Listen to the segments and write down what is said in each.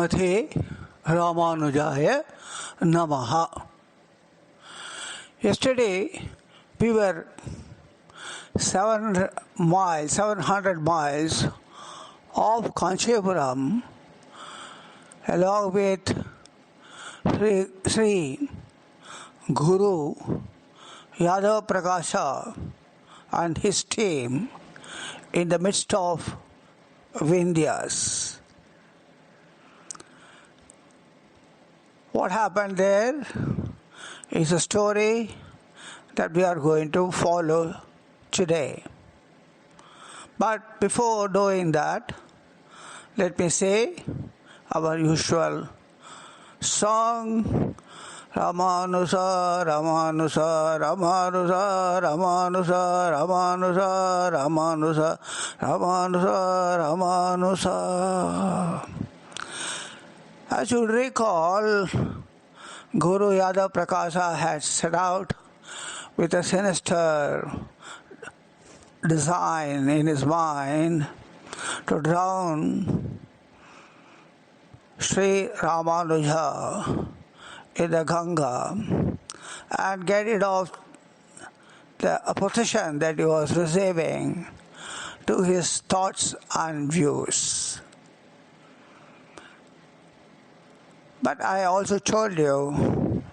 Srimate Ramanujaya Namaha. Yesterday we were 700 miles off Kanchipuram along with Sri Guru Yadav Prakasha and his team in the midst of Vindhyas. What happened there is a story that we are going to follow today. But before doing that, let me say our usual song, Ramanuja, Ramanuja, Ramanuja, Ramanuja, Ramanuja, Ramanuja, Ramanuja, Ramanuja. As you recall, Guru Yadav Prakasha had set out with a sinister design in his mind to drown Sri Ramanuja in the Ganga and get rid of the opposition that he was receiving to his thoughts and views. But I also told you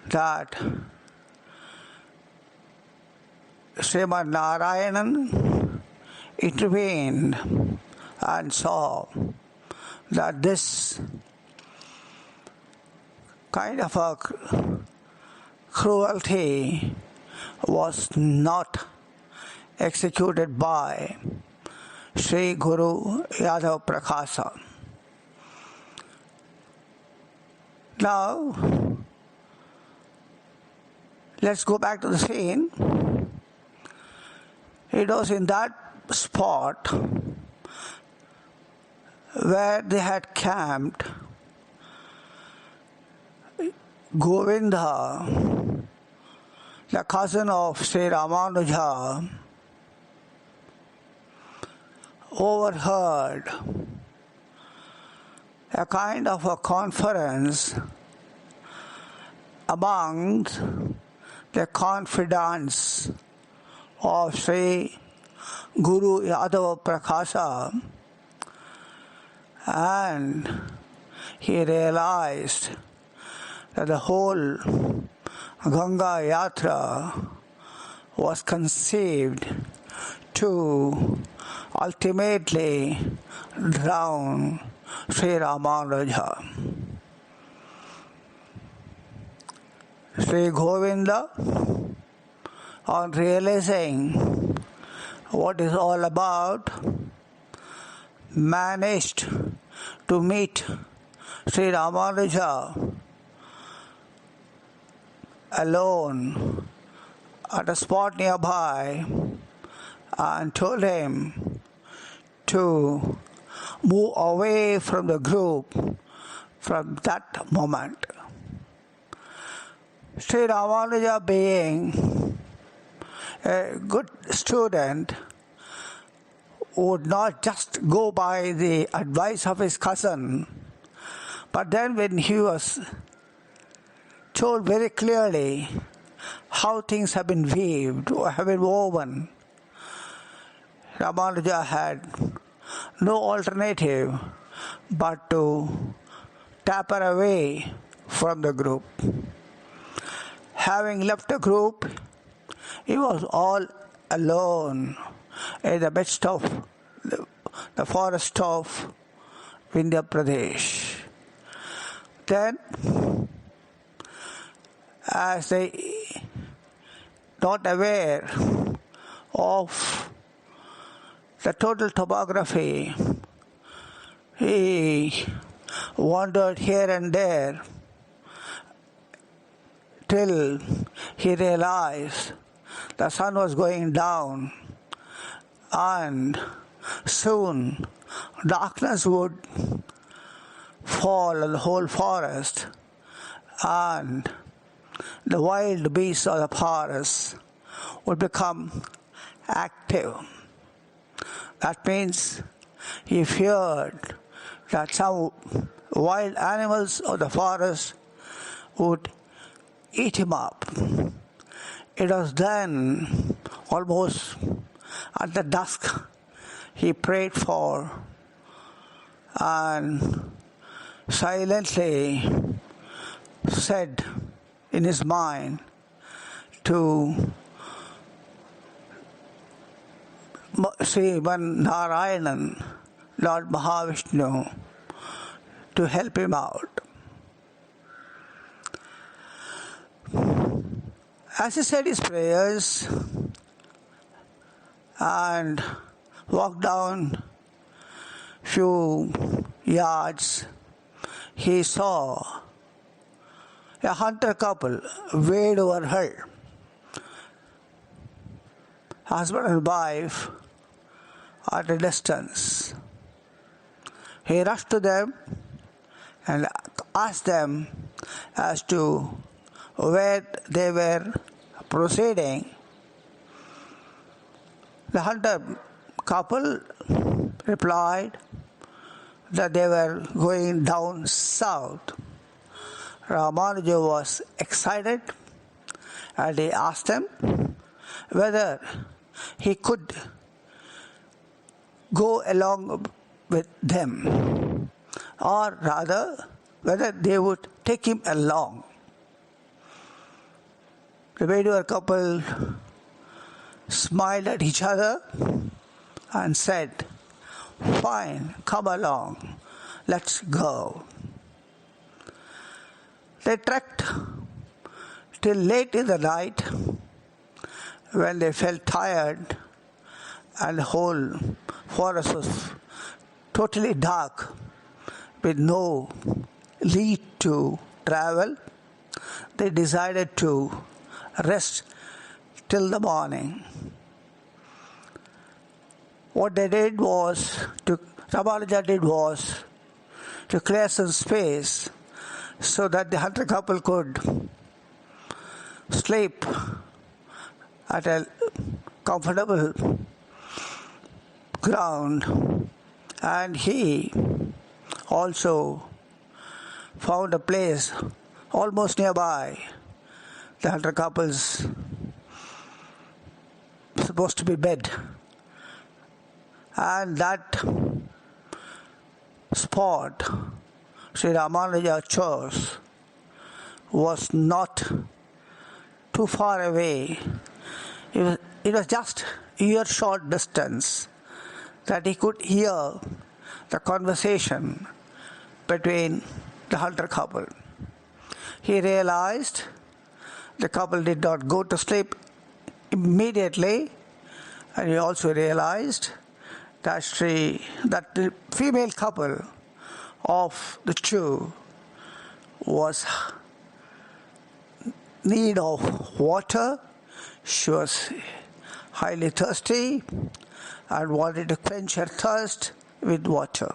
that Srimad Narayan intervened and saw that this kind of a cruelty was not executed by Sri Guru Yadav Prakasha. Now, let's go back to the scene. It was in that spot where they had camped Govinda, the cousin of Sri Ramanuja, overheard a kind of a conference among the confidants of Sri Guru Yadav Prakasha, and he realized that the whole Ganga Yatra was conceived to ultimately drown Sri Ramanuja. Sri Govinda, on realizing what is all about, managed to meet Sri Ramanuja alone at a spot nearby and told him to move away from the group from that moment. Sri Ramanuja, being a good student, would not just go by the advice of his cousin, but then when he was told very clearly how things have been weaved or have been woven, Ramanuja had no alternative but to taper away from the group. Having left the group, he was all alone in the midst of the forest of Vindhya Pradesh. Then, as they not aware of the total topography, he wandered here and there till he realized the sun was going down and soon darkness would fall on the whole forest and the wild beasts of the forest would become active. That means he feared that some wild animals of the forest would eat him up. It was then, almost at the dusk, he prayed for and silently said in his mind to Sri Narayanan, Lord Mahavishnu, to help him out. As he said his prayers and walked down few yards, he saw a hunter couple wade over her. Husband and wife at a distance. He rushed to them and asked them as to where they were proceeding. The hunter couple replied that they were going down south. Ramanuja was excited and he asked them whether he could go along with them, or rather whether they would take him along. The widower couple smiled at each other and said, "Fine, come along, let's go." They trekked till late in the night when they felt tired and the whole forest was totally dark with no lead to travel. They decided to rest till the morning. What they did was, Ramanuja did was to clear some space so that the hunter couple could sleep at a comfortable ground, and he also found a place almost nearby. The hunter couple's supposed to be bed, and that spot Sri Ramanuja chose was not too far away. It was just earshot distance that he could hear the conversation between the hunter couple. He realized the couple did not go to sleep immediately, and he also realized that the female couple of the two was need of water. She was highly thirsty and wanted to quench her thirst with water.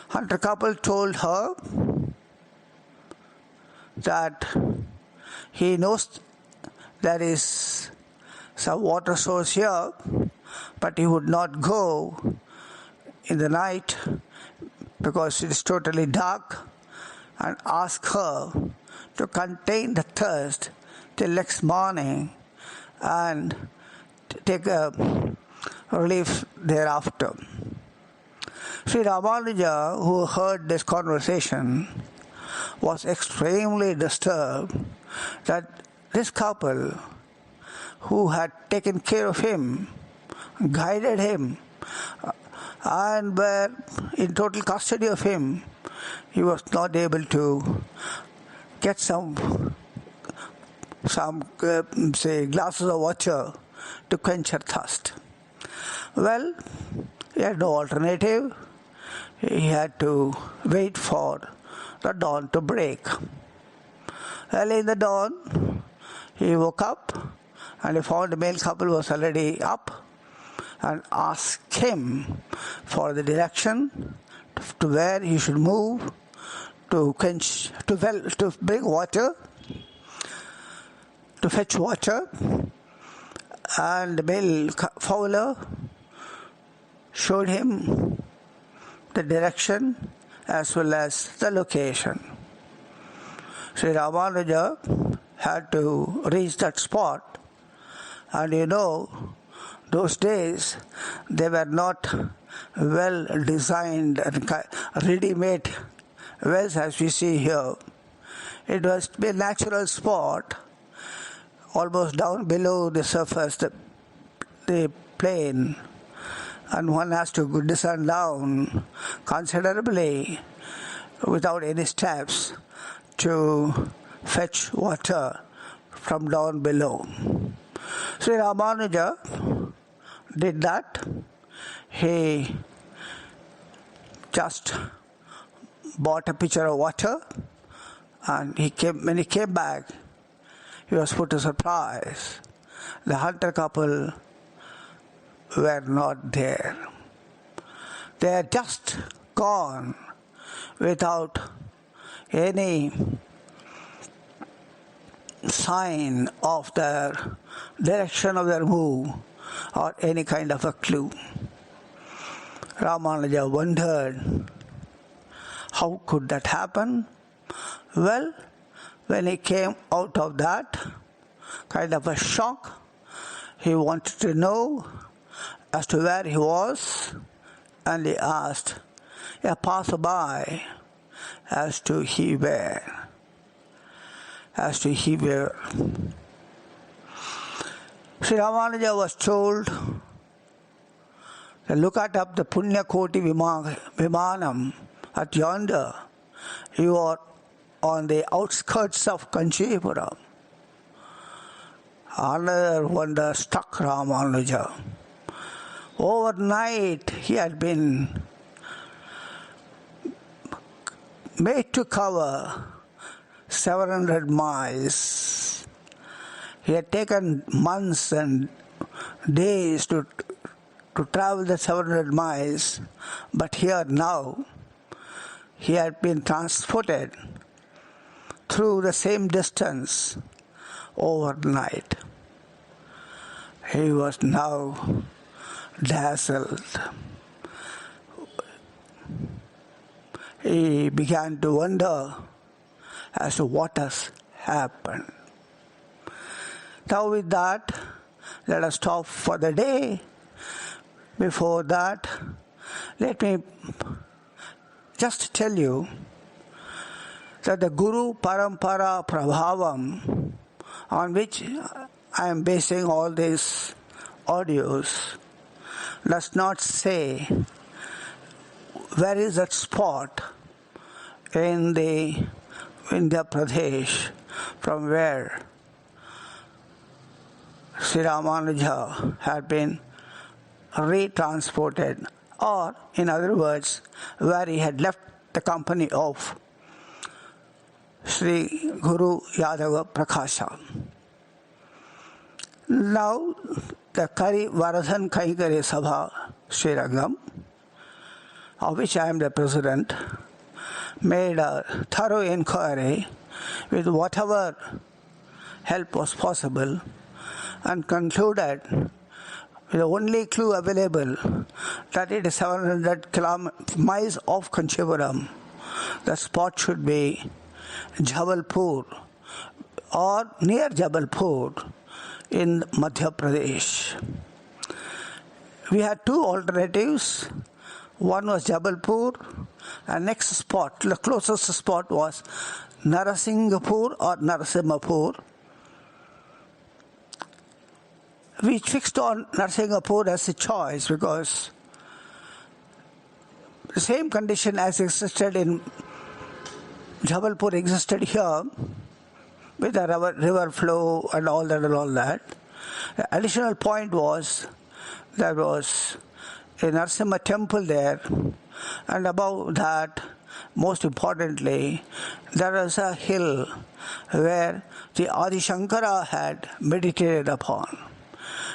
Hunter couple told her that he knows there is some water source here, but he would not go in the night because it is totally dark, and ask her to contain the thirst till next morning and take a relief thereafter. Sri Ramanuja, who heard this conversation, was extremely disturbed that this couple, who had taken care of him, guided him, and were in total custody of him, he was not able to get some glasses of water to quench her thirst. Well, he had no alternative. He had to wait for the dawn to break. Early in the dawn, he woke up and he found the male couple was already up, and asked him for the direction to where he should move to bring water, to fetch water. And the male fowler showed him the direction as well as the location. Sri Ramanuja had to reach that spot, and those days they were not well designed and ready-made wells as we see here. It was a natural spot, almost down below the surface, the plain, and one has to descend down considerably without any steps to fetch water from down below. Sri Ramanuja did that. He just bought a pitcher of water, and when he came back, he was put to surprise. The hunter couple were not there. They had just gone without any sign of their direction of their move or any kind of a clue. Ramanuja wondered, how could that happen? Well, when he came out of that kind of a shock, he wanted to know as to where he was, and he asked a passerby as to he where. Sri Ramanuja was told to look at up the Punya Koti Vimanam at yonder. You are on the outskirts of Kanchipuram. Another wonder struck Ramanuja. Overnight he had been made to cover 700 miles. He had taken months and days to travel the 700 miles, but here now he had been transported through the same distance overnight. He was now dazzled. He began to wonder as to what has happened. Now with that, let us stop for the day. Before that, let me just tell you that the Guru Parampara Prabhavam, on which I am basing all these audios, does not say where is that spot in the India Pradesh from where Sri Ramanuja had been retransported, or in other words, where he had left the company of Sri Guru Yadava Prakasha. Now, the Kari Varadhan Kaikari Sabha Sri Rangam, of which I am the president, made a thorough inquiry with whatever help was possible and concluded with the only clue available that it is 700 miles off Kanchipuram. The spot should be Jabalpur or near Jabalpur in Madhya Pradesh. We had two alternatives. One was Jabalpur, and next spot, the closest spot was Narasinghapur or Narasimhapur. We fixed on Narasinghapur as a choice because the same condition as existed in Jabalpur existed here with the river flow and all that. The additional point was there was a Narasimha temple there, and above that, most importantly, there was a hill where the Adi Shankara had meditated upon.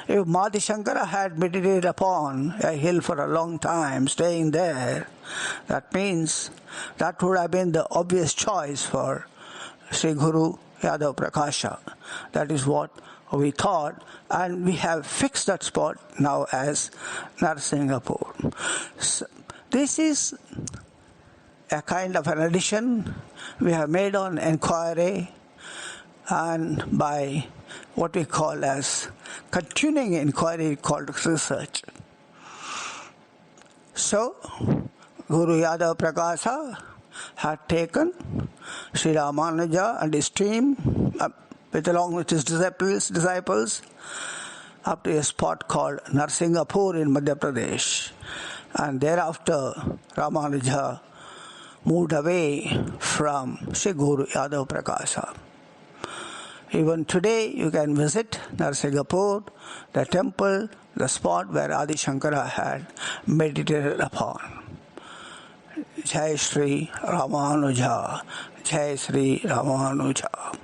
If Adi Shankara had meditated upon a hill for a long time, staying there, that means that would have been the obvious choice for Sri Guru Yadav Prakasha. That is what we thought, and we have fixed that spot now as Narasinghapur. So, this is a kind of an addition we have made on inquiry and by what we call as continuing inquiry called research. So, Guru Yadav Prakasa had taken Sri Ramanuja and his team, along with his disciples, up to a spot called Narsingapur in Madhya Pradesh. And thereafter, Ramanuja moved away from Sri Guru Yadav Prakasa. Even today, you can visit Narsingapur, the temple, the spot where Adi Shankara had meditated upon. Jai Sri Ramanuja, Jai Sri Ramanuja.